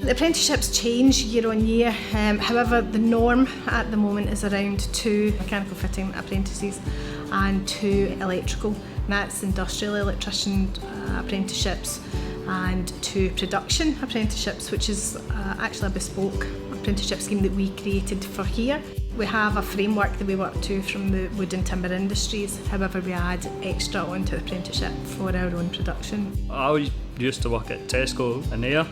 The apprenticeships change year on year, however the norm at the moment is around 2 mechanical fitting apprentices and 2 electrical, and that's industrial electrician apprenticeships, and 2 production apprenticeships, which is actually a bespoke apprenticeship scheme that we created for here. We have a framework that we work to from the wood and timber industries, however we add extra onto the apprenticeship for our own production. I used to work at Tesco in Ayr,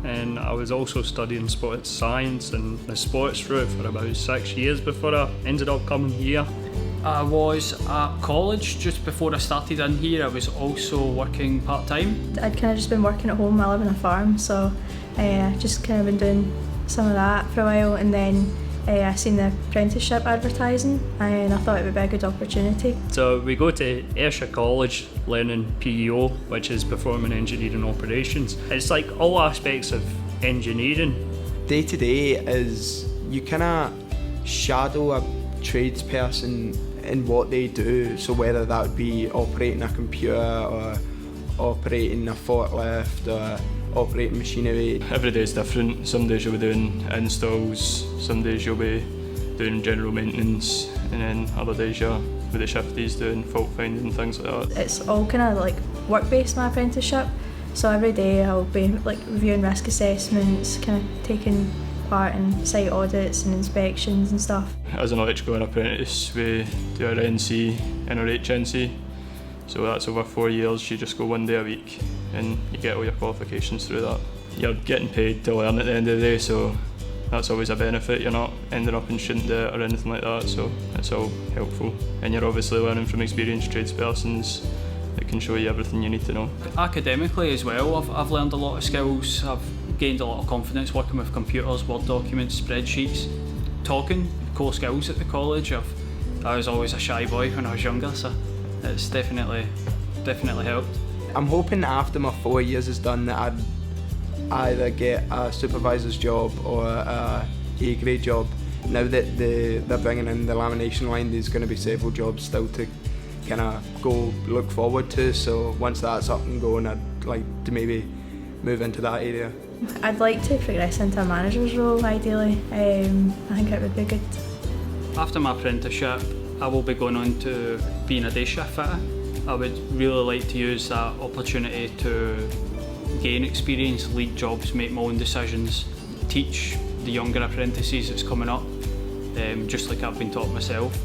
and I was also studying sports science and the sports route for about 6 years before I ended up coming here. I was at college just before I started in here. I was also working part-time. I'd kind of just been working at home. I live on a farm, so just kind of been doing some of that for a while, and then I seen the apprenticeship advertising and I thought it would be a good opportunity. So we go to Ayrshire College learning PEO, which is Performing Engineering Operations. It's like all aspects of engineering. Day to day is you kind of shadow a tradesperson in what they do, so whether that would be operating a computer or operating a forklift or operating machinery. Every day is different. Some days you'll be doing installs, some days you'll be doing general maintenance, and then other days you're with the shifties doing fault finding and things like that. It's all kind of like work-based, my apprenticeship, so every day I'll be like reviewing risk assessments, kind of taking part in site audits and inspections and stuff. As an electrical apprentice, we do our NC and our HNC, so that's over 4 years. You just go 1 day a week and you get all your qualifications through that. You're getting paid to learn at the end of the day, so that's always a benefit. You're not ending up in student debt or anything like that, so it's all helpful. And you're obviously learning from experienced tradespersons that can show you everything you need to know. Academically as well, I've learned a lot of skills. I've gained a lot of confidence working with computers, Word documents, spreadsheets, talking, core skills at the college. I was always a shy boy when I was younger, so it's definitely helped. I'm hoping after my 4 years is done that I'd either get a supervisor's job or a A-grade job. Now that they're bringing in the lamination line, there's going to be several jobs still to kind of go look forward to, so once that's up and going, I'd like to maybe move into that area. I'd like to progress into a manager's role ideally. I think it would be good. After my apprenticeship, I will be going on to being a day shift fitter. I would really like to use that opportunity to gain experience, lead jobs, make my own decisions, teach the younger apprentices that's coming up, just like I've been taught myself.